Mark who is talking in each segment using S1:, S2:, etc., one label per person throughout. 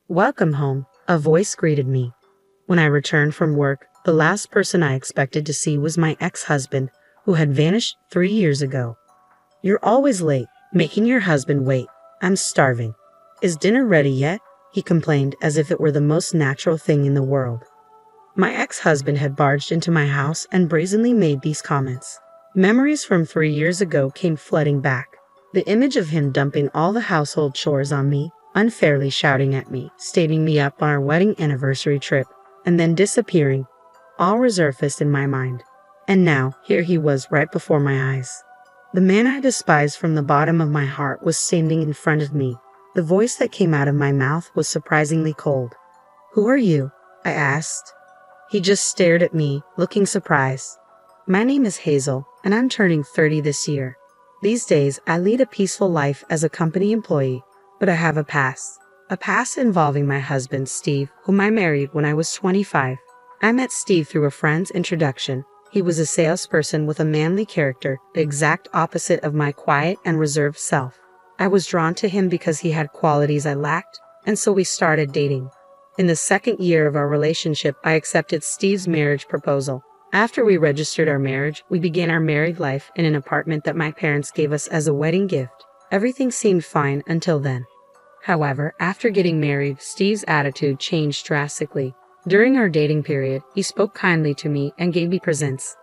S1: "Welcome home," a voice greeted me. When I returned from work, the last person I expected to see was my ex-husband, who had vanished 3 years ago. "You're always late, making your husband wait. I'm starving. Is dinner ready yet?" he complained as if it were the most natural thing in the world. My ex-husband had barged into my house and brazenly made these comments. Memories from 3 years ago came flooding back. The image of him dumping all the household chores on me, unfairly shouting at me, stating me up on our wedding anniversary trip, and then disappearing, all resurfaced in my mind. And now, here he was right before my eyes. The man I despised from the bottom of my heart was standing in front of me. The voice that came out of my mouth was surprisingly cold. "Who are you?" I asked. He just stared at me, looking surprised. "My name is Hazel, and I'm turning 30 this year. These days, I lead a peaceful life as a company employee, but I have a past. A past involving my husband, Steve, whom I married when I was 25. I met Steve through a friend's introduction. He was a salesperson with a manly character, the exact opposite of my quiet and reserved self. I was drawn to him because he had qualities I lacked, and so we started dating. In the second year of our relationship, I accepted Steve's marriage proposal. After we registered our marriage, we began our married life in an apartment that my parents gave us as a wedding gift. Everything seemed fine until then. However, after getting married, Steve's attitude changed drastically. During our dating period, he spoke kindly to me and gave me presents.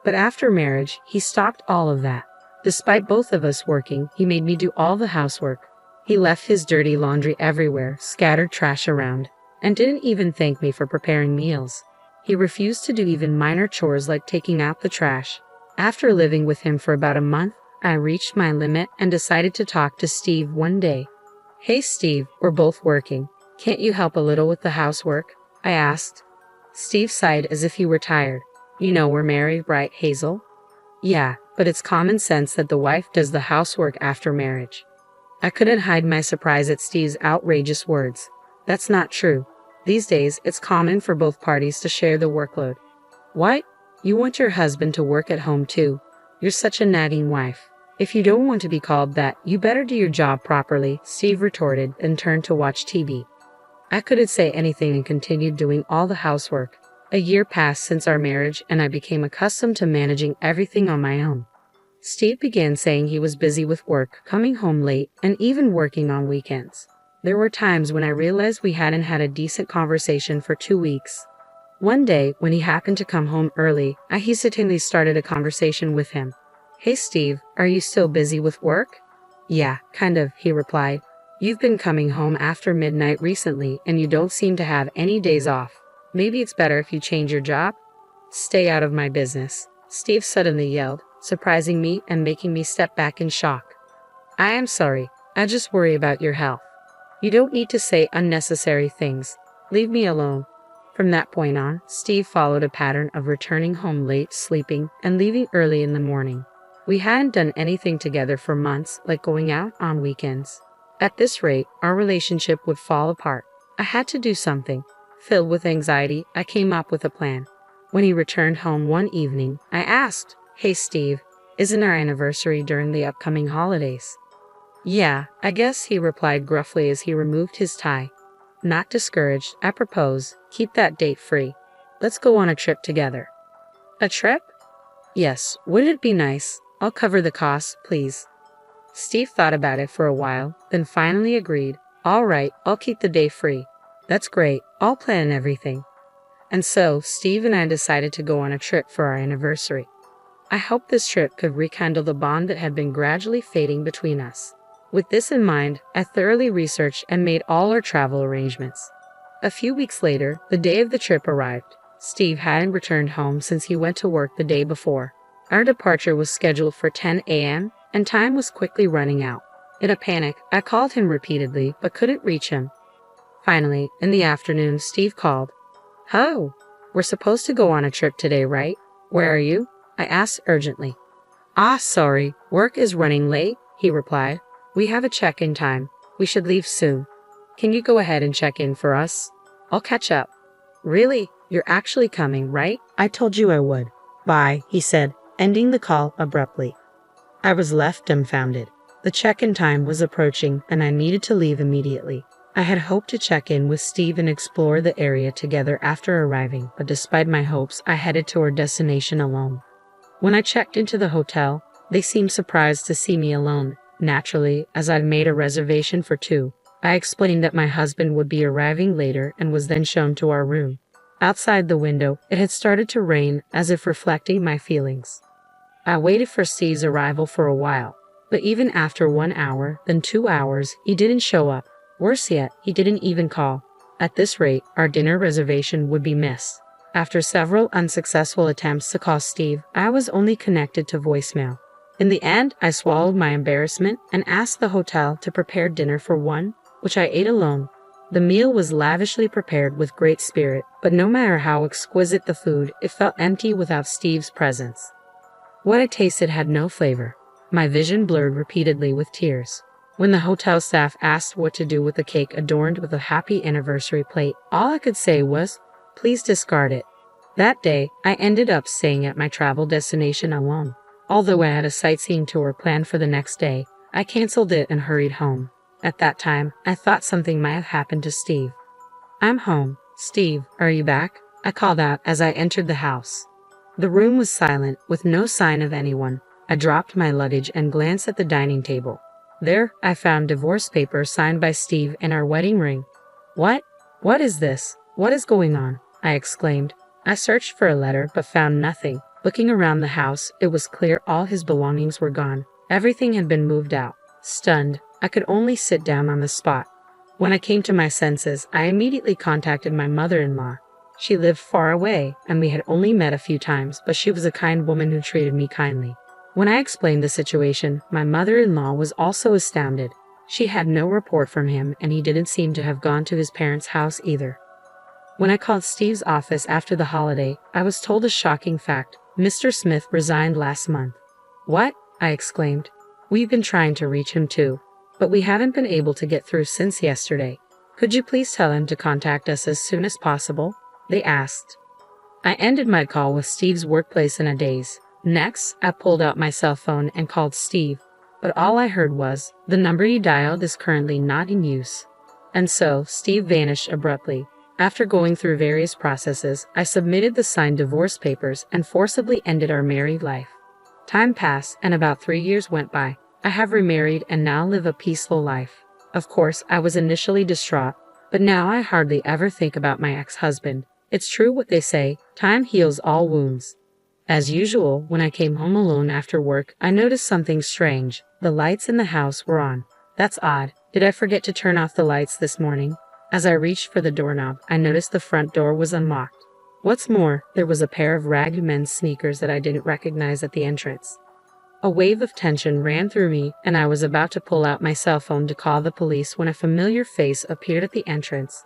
S1: But after marriage, he stopped all of that. Despite both of us working, he made me do all the housework. He left his dirty laundry everywhere, scattered trash around, and didn't even thank me for preparing meals. He refused to do even minor chores like taking out the trash. After living with him for about a month, I reached my limit and decided to talk to Steve one day. "Hey Steve, we're both working. Can't you help a little with the housework?" I asked. Steve sighed as if he were tired. "You know we're married, right, Hazel?" "Yeah, but it's common sense that the wife does the housework after marriage." I couldn't hide my surprise at Steve's outrageous words. "That's not true. These days, it's common for both parties to share the workload." "What? You want your husband to work at home too? You're such a nagging wife. If you don't want to be called that, you better do your job properly," Steve retorted and turned to watch TV. I couldn't say anything and continued doing all the housework. A year passed since our marriage, and I became accustomed to managing everything on my own. Steve began saying he was busy with work, coming home late, and even working on weekends. There were times when I realized we hadn't had a decent conversation for 2 weeks. One day, when he happened to come home early, I hesitantly started a conversation with him. "Hey Steve, are you still busy with work?" "Yeah, kind of," he replied. "You've been coming home after midnight recently, and you don't seem to have any days off. Maybe it's better if you change your job?" "Stay out of my business," Steve suddenly yelled, surprising me and making me step back in shock. "I am sorry. I just worry about your health. You don't need to say unnecessary things. Leave me alone." From that point on, Steve followed a pattern of returning home late, sleeping, and leaving early in the morning. We hadn't done anything together for months, like going out on weekends. At this rate, our relationship would fall apart. I had to do something. Filled with anxiety, I came up with a plan. When he returned home one evening, I asked, "Hey Steve, isn't our anniversary during the upcoming holidays?" "Yeah, I guess," he replied gruffly as he removed his tie. Not discouraged, I proposed, "Keep that date free. Let's go on a trip together." "A trip?" "Yes, wouldn't it be nice? I'll cover the costs, please." Steve thought about it for a while, then finally agreed. "All right, I'll keep the day free." "That's great. I'll plan everything." And so, Steve and I decided to go on a trip for our anniversary. I hoped this trip could rekindle the bond that had been gradually fading between us. With this in mind, I thoroughly researched and made all our travel arrangements. A few weeks later, the day of the trip arrived. Steve hadn't returned home since he went to work the day before. Our departure was scheduled for 10 a.m., and time was quickly running out. In a panic, I called him repeatedly but couldn't reach him. Finally, in the afternoon, Steve called. "Hello, we're supposed to go on a trip today, right? Where are you?" I asked urgently. "Ah, sorry, work is running late," he replied. "We have a check-in time. We should leave soon. Can you go ahead and check in for us? I'll catch up." "Really? You're actually coming, right?" "I told you I would. Bye," he said, ending the call abruptly. I was left dumbfounded. The check-in time was approaching, and I needed to leave immediately. I had hoped to check in with Steve and explore the area together after arriving, but despite my hopes, I headed to our destination alone. When I checked into the hotel, they seemed surprised to see me alone. Naturally, as I'd made a reservation for two, I explained that my husband would be arriving later and was then shown to our room. Outside the window, it had started to rain, as if reflecting my feelings. I waited for Steve's arrival for a while, but even after 1 hour, then 2 hours, he didn't show up. Worse yet, he didn't even call. At this rate, our dinner reservation would be missed. After several unsuccessful attempts to call Steve, I was only connected to voicemail. In the end, I swallowed my embarrassment and asked the hotel to prepare dinner for one, which I ate alone. The meal was lavishly prepared with great spirit, but no matter how exquisite the food, it felt empty without Steve's presence. What I tasted had no flavor. My vision blurred repeatedly with tears. When the hotel staff asked what to do with the cake adorned with a happy anniversary plate, all I could say was, "Please discard it." That day, I ended up staying at my travel destination alone. Although I had a sightseeing tour planned for the next day, I canceled it and hurried home. At that time, I thought something might have happened to Steve. "I'm home. Steve, are you back?" I called out as I entered the house. The room was silent, with no sign of anyone. I dropped my luggage and glanced at the dining table. There, I found divorce papers signed by Steve and our wedding ring. "What? What is this? What is going on?" I exclaimed. I searched for a letter but found nothing. Looking around the house, it was clear all his belongings were gone. Everything had been moved out. Stunned, I could only sit down on the spot. When I came to my senses, I immediately contacted my mother-in-law. She lived far away, and we had only met a few times, but she was a kind woman who treated me kindly. When I explained the situation, my mother-in-law was also astounded. She had no report from him, and he didn't seem to have gone to his parents' house either. When I called Steve's office after the holiday, I was told a shocking fact. Mr. Smith resigned last month. "What?" I exclaimed. "We've been trying to reach him too, but we haven't been able to get through since yesterday. Could you please tell him to contact us as soon as possible?" they asked. I ended my call with Steve's workplace in a daze. Next, I pulled out my cell phone and called Steve, but all I heard was, "The number you dialed is currently not in use." And so, Steve vanished abruptly. After going through various processes, I submitted the signed divorce papers and forcibly ended our married life. Time passed, and about 3 years went by. I have remarried and now live a peaceful life. Of course, I was initially distraught, but now I hardly ever think about my ex-husband. It's true what they say, time heals all wounds. As usual, when I came home alone after work, I noticed something strange. The lights in the house were on. That's odd. Did I forget to turn off the lights this morning? As I reached for the doorknob, I noticed the front door was unlocked. What's more, there was a pair of ragged men's sneakers that I didn't recognize at the entrance. A wave of tension ran through me, and I was about to pull out my cell phone to call the police when a familiar face appeared at the entrance.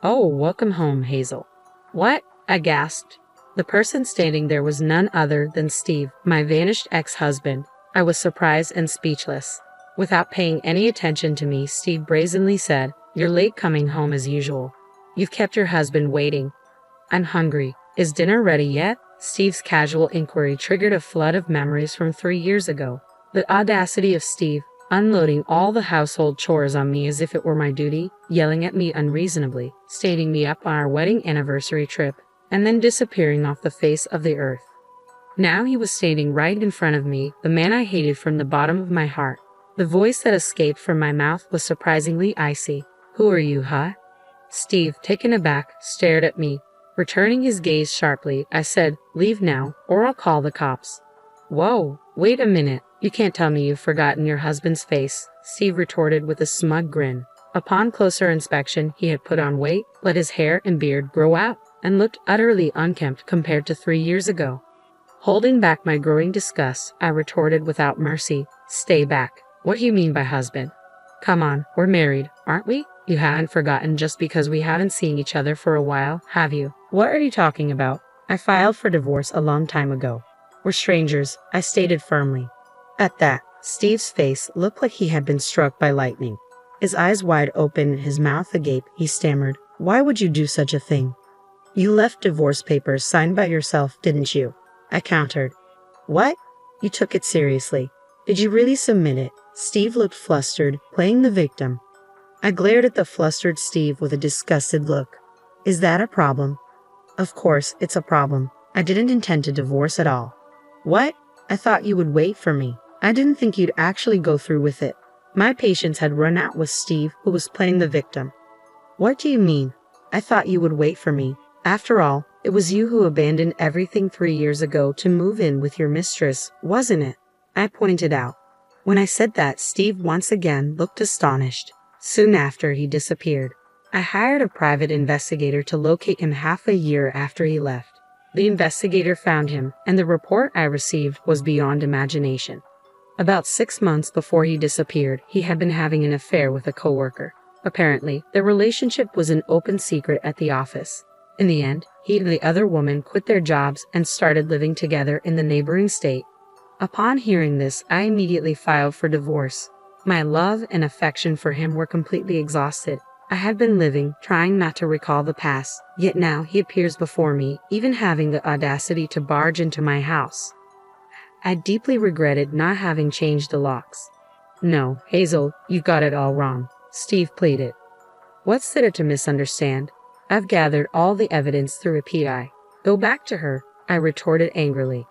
S1: "Oh, welcome home, Hazel." "What?" I gasped. The person standing there was none other than Steve, my vanished ex-husband. I was surprised and speechless. Without paying any attention to me, Steve brazenly said, "You're late coming home as usual. You've kept your husband waiting." "I'm hungry. Is dinner ready yet?" Steve's casual inquiry triggered a flood of memories from 3 years ago. The audacity of Steve, unloading all the household chores on me as if it were my duty, yelling at me unreasonably, stating me up on our wedding anniversary trip, and then disappearing off the face of the earth. Now he was standing right in front of me, the man I hated from the bottom of my heart. The voice that escaped from my mouth was surprisingly icy. "Who are you, huh?" Steve, taken aback, stared at me. Returning his gaze sharply, I said, "Leave now, or I'll call the cops." "Whoa, wait a minute. You can't tell me you've forgotten your husband's face," Steve retorted with a smug grin. Upon closer inspection, he had put on weight, let his hair and beard grow out, and looked utterly unkempt compared to 3 years ago. Holding back my growing disgust, I retorted without mercy, "Stay back. What do you mean by husband? Come on, we're married, aren't we? You haven't forgotten just because we haven't seen each other for a while, have you?" "What are you talking about? I filed for divorce a long time ago. We're strangers," I stated firmly. At that, Steve's face looked like he had been struck by lightning. His eyes wide open, his mouth agape, he stammered, "Why would you do such a thing? You left divorce papers signed by yourself, didn't you?" I countered. "What? You took it seriously? Did you really submit it?" Steve looked flustered, playing the victim. I glared at the flustered Steve with a disgusted look. Is that a problem? Of course, it's a problem. I didn't intend to divorce at all. What? I thought you would wait for me. I didn't think you'd actually go through with it. My patience had run out with Steve, who was playing the victim. What do you mean? I thought you would wait for me. After all, it was you who abandoned everything 3 years ago to move in with your mistress, wasn't it? I pointed out. When I said that, Steve once again looked astonished. Soon after, he disappeared. I hired a private investigator to locate him half a year after he left. The investigator found him, and the report I received was beyond imagination. About 6 months before he disappeared, he had been having an affair with a coworker. Apparently, their relationship was an open secret at the office. In the end, he and the other woman quit their jobs and started living together in the neighboring state. Upon hearing this, I immediately filed for divorce. My love and affection for him were completely exhausted. I had been living, trying not to recall the past, yet now he appears before me, even having the audacity to barge into my house. I deeply regretted not having changed the locks. No, Hazel, you got it all wrong, Steve pleaded. What's there to misunderstand? I've gathered all the evidence through a PI. Go back to her, I retorted angrily.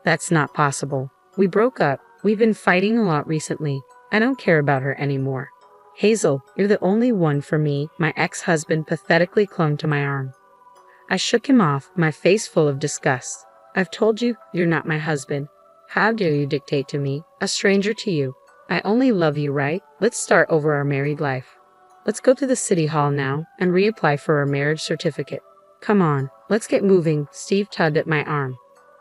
S1: That's not possible. We broke up. We've been fighting a lot recently. I don't care about her anymore. Hazel, you're the only one for me, my ex-husband pathetically clung to my arm. I shook him off, my face full of disgust. I've told you, you're not my husband. How dare you dictate to me, a stranger to you? I only love you, right? Let's start over our married life. Let's go to the city hall now and reapply for our marriage certificate. Come on, let's get moving. Steve tugged at my arm.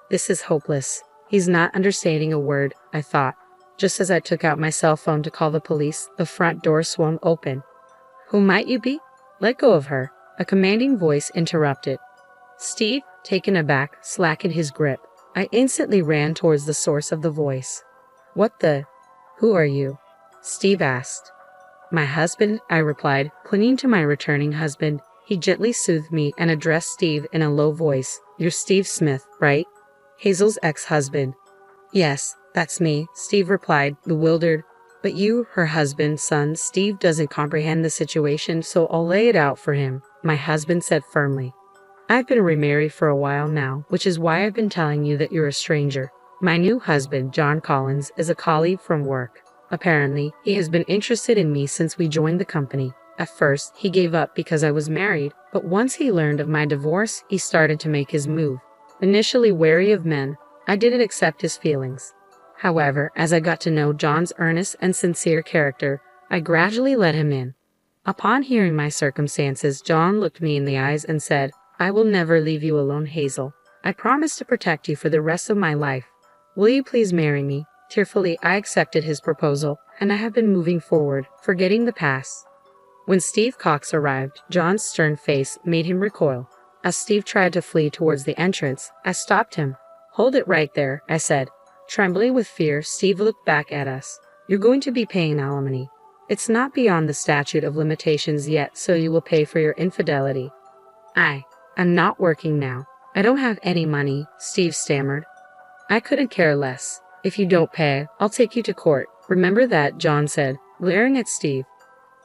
S1: This is hopeless. He's not understanding a word, I thought. Just as I took out my cell phone to call the police, the front door swung open. Who might you be? Let go of her, a commanding voice interrupted. Steve, taken aback, slackened his grip. I instantly ran towards the source of the voice. What the? Who are you? Steve asked. My husband, I replied, clinging to my returning husband. He gently soothed me and addressed Steve in a low voice. You're Steve Smith, right? Hazel's ex-husband. Yes, that's me, Steve replied, bewildered. But you, her husband, son, Steve doesn't comprehend the situation, so I'll lay it out for him, my husband said firmly. I've been remarried for a while now, which is why I've been telling you that you're a stranger. My new husband, John Collins, is a colleague from work. Apparently, he has been interested in me since we joined the company. At first, he gave up because I was married, but once he learned of my divorce, he started to make his move. Initially wary of men, I didn't accept his feelings. However, as I got to know John's earnest and sincere character, I gradually let him in. Upon hearing my circumstances, John looked me in the eyes and said, I will never leave you alone, Hazel. I promise to protect you for the rest of my life. Will you please marry me? Tearfully, I accepted his proposal, and I have been moving forward, forgetting the past. When Steve Cox arrived, John's stern face made him recoil. As Steve tried to flee towards the entrance, I stopped him. Hold it right there, I said. Trembling with fear, Steve looked back at us. You're going to be paying alimony. It's not beyond the statute of limitations yet, so you will pay for your infidelity. I'm not working now. I don't have any money, Steve stammered. I couldn't care less. If you don't pay, I'll take you to court. Remember that, John said, glaring at Steve.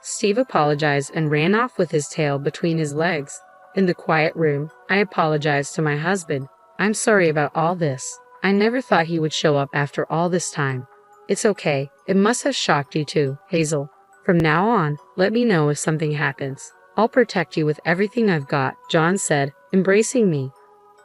S1: Steve apologized and ran off with his tail between his legs. In the quiet room, I apologized to my husband. I'm sorry about all this. I never thought he would show up after all this time. It's okay. It must have shocked you too, Hazel. From now on, let me know if something happens. I'll protect you with everything I've got, John said, embracing me.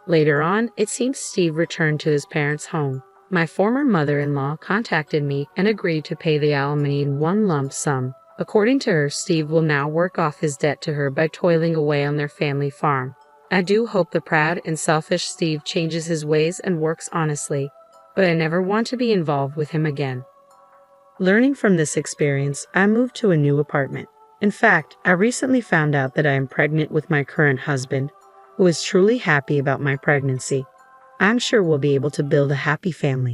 S1: Later on, it seems Steve returned to his parents' home. My former mother-in-law contacted me and agreed to pay the alimony in one lump sum. According to her, Steve will now work off his debt to her by toiling away on their family farm. I do hope the proud and selfish Steve changes his ways and works honestly, but I never want to be involved with him again. Learning from this experience, I moved to a new apartment. In fact, I recently found out that I am pregnant with my current husband, who is truly happy about my pregnancy. I'm sure we'll be able to build a happy family.